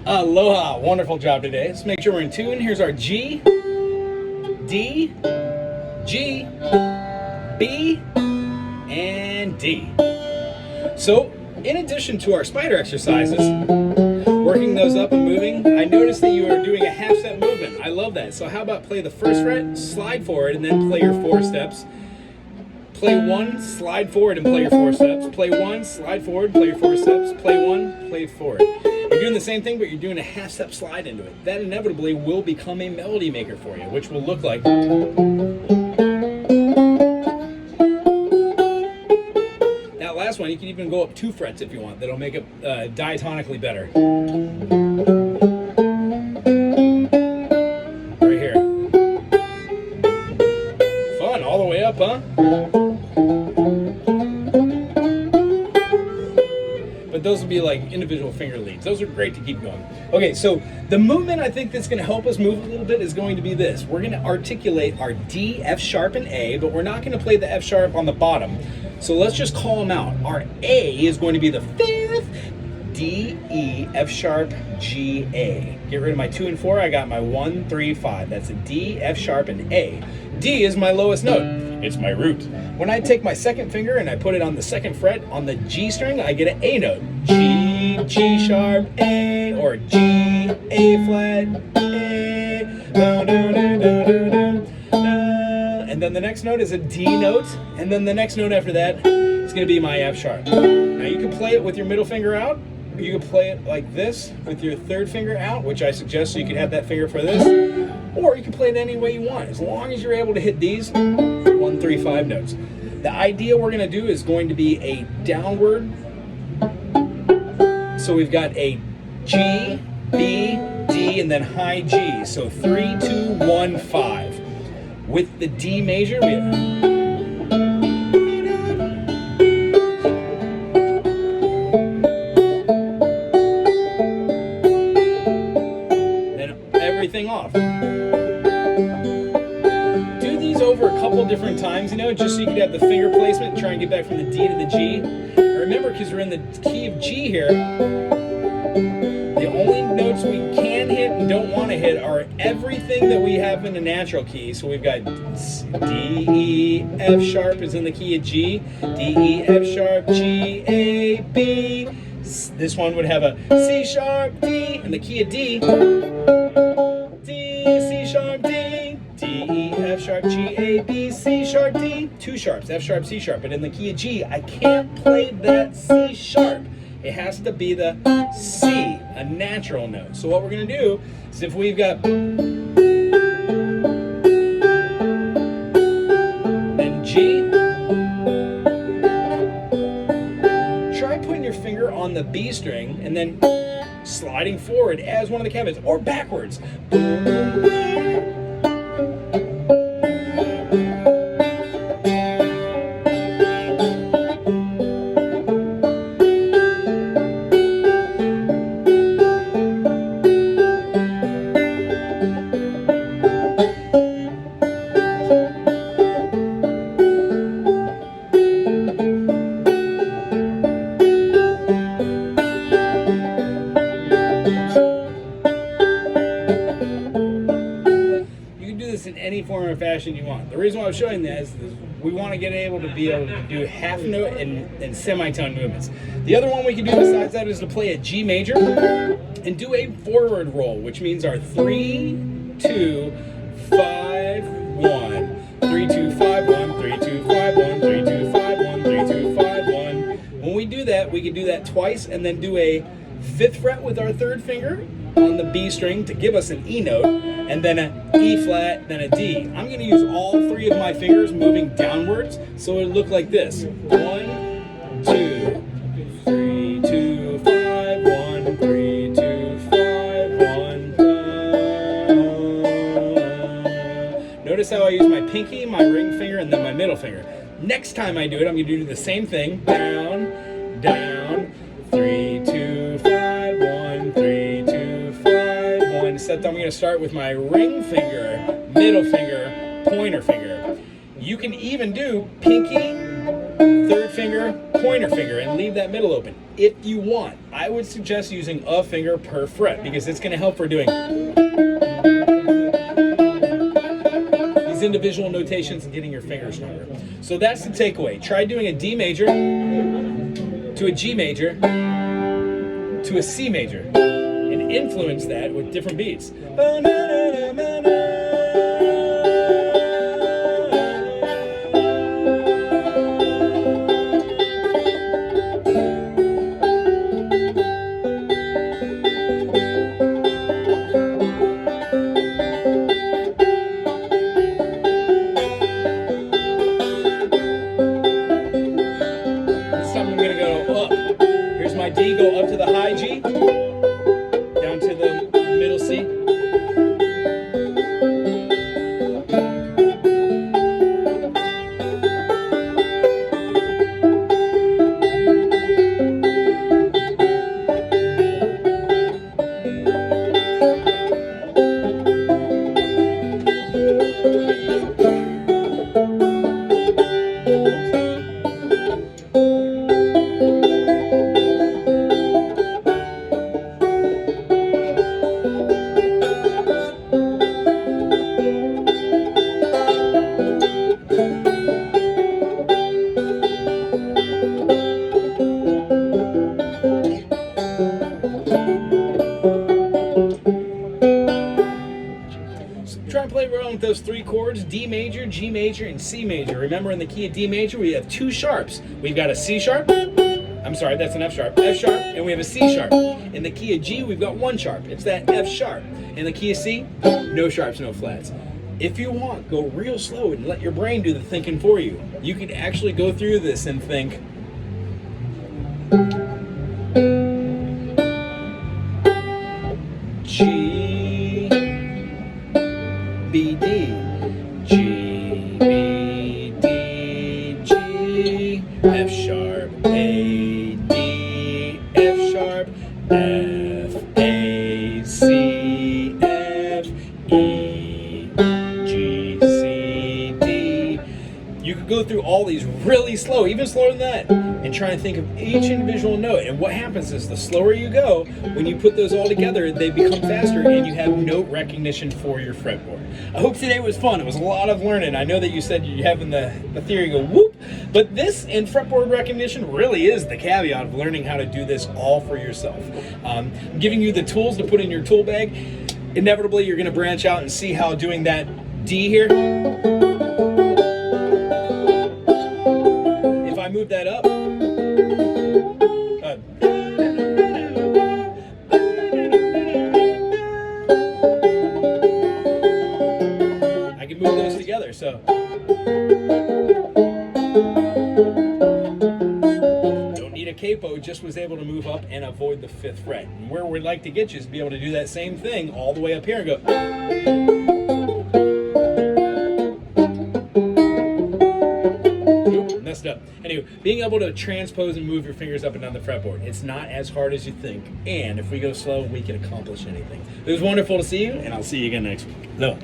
Aloha, wonderful job today. Let's make sure we're in tune. Here's our G, D, G, B, and D. So, in addition to our spider exercises, working those up and moving, I noticed that you are doing a half step movement. I love that. So how about play the first fret, slide forward, and then play your 4 steps. Play 1, slide forward, and play your 4 steps. Play 1, slide forward, play your 4 steps. Play 1, play forward. You're doing the same thing, but you're doing a half step slide into it. That inevitably will become a melody maker for you, which will look like... That last one, you can even go up 2 frets if you want. That'll make it diatonically better. Right here. Fun, all the way up, huh? But those would be like individual finger leads. Those are great to keep going. Okay, so the movement I think that's going to help us move a little bit is going to be this. We're going to articulate our D, F sharp, and A, but we're not going to play the F sharp on the bottom. So let's just call them out. Our A is going to be the 5th, D, E, F sharp, G, A. Get rid of my 2 and 4. I got my 1, 3, 5. That's a D, F sharp, and A. D is my lowest note. It's my root. When I take my second finger and I put it on the 2nd fret on the G string, I get an A note. G, G sharp, A, or G, A flat, A, da, da, da, da, da, da. And then the next note is a D note, and then the next note after that is going to be my F sharp. Now you can play it with your middle finger out, or you can play it like this with your 3rd finger out, which I suggest so you can have that finger for this, or you can play it any way you want, as long as you're able to hit these 1, 3, 5 notes. The idea we're going to do is going to be a downward, so we've got a G, B, D, and then high G, so 3, 2, 1, 5. With the D major, we have... Then everything off. Do these over a couple different times, you know, just so you can have the finger placement, try and get back from the D to the G. And remember, because we're in the key of G here, the only notes we can hit and don't want to hit are everything that we have in a natural key. So we've got D, E, F sharp is in the key of G, D, E, F sharp, G, A, B. This one would have a C sharp, D, in the key of D, D, C sharp, D, D, E, F sharp, G, A, B, C sharp, D. 2 sharps, F sharp, C sharp. But in the key of G, I can't play that C sharp. It has to be the C, a natural note. So what we're going to do is if we've got then G, try putting your finger on the B string and then sliding forward as one of the cabinets, or backwards. In any form or fashion you want. The reason why I'm showing that is we want to get able to do half note and semitone movements. The other one we can do besides that is to play a G major and do a forward roll, which means our 3, 2, 5, 1, 3, 2, 5, 1, 3, 2, 5, 1, 3, 2, 5, 1, 3, 2, 5, 1. When we do that, we can do that twice and then do a 5th fret with our 3rd finger on the B string to give us an E note, and then an E flat, then a D. I'm going to use all 3 of my fingers moving downwards, so it'll look like this. 1, 2, 3, 2, 5, 1, 3, 2, 5, 1. Notice how I use my pinky, my ring finger, and then my middle finger. Next time I do it, I'm going to do the same thing. Down, down, 3, 2, 5, 1, 3, 2, 5, 1. Except I'm going to start with my ring finger, middle finger, pointer finger. You can even do pinky, 3rd finger, pointer finger, and leave that middle open. If you want, I would suggest using a finger per fret because it's going to help for doing these individual notations and getting your fingers stronger. So that's the takeaway. Try doing a D major to a G major to a C major and influence that with different beats. My D, go up to the high G, down to the middle C. Try and play around with those three chords, D major, G major, and C major. Remember, in the key of D major, we have two sharps. We've got a C sharp, I'm sorry, that's an F sharp, and we have a C sharp. In the key of G, we've got one sharp. It's that F sharp. In the key of C, no sharps, no flats. If you want, go real slow and let your brain do the thinking for you. You could actually go through this and think, G, B, D, G, B, D, G, F sharp, A, D, F sharp, F, A, C, F, E, G, C, D. You could go through all these really slow, even slower than that, and try and think of each individual note. And what happens is the slower you go, when you put those all together, they become faster and you have note recognition for your fretboard. I hope today was fun. It was a lot of learning. I know that you said you're having the theory go whoop, but this and fretboard recognition really is the caveat of learning how to do this all for yourself. I'm giving you the tools to put in your tool bag. Inevitably, you're going to branch out and see how doing that D here, if I move that up, I can move those together. So don't need a capo, just was able to move up and avoid the 5th fret. And where we'd like to get you is to be able to do that same thing all the way up here and go. Messed up. Anyway, being able to transpose and move your fingers up and down the fretboard, it's not as hard as you think. And if we go slow, we can accomplish anything. It was wonderful to see you, and I'll see you again next week. Aloha.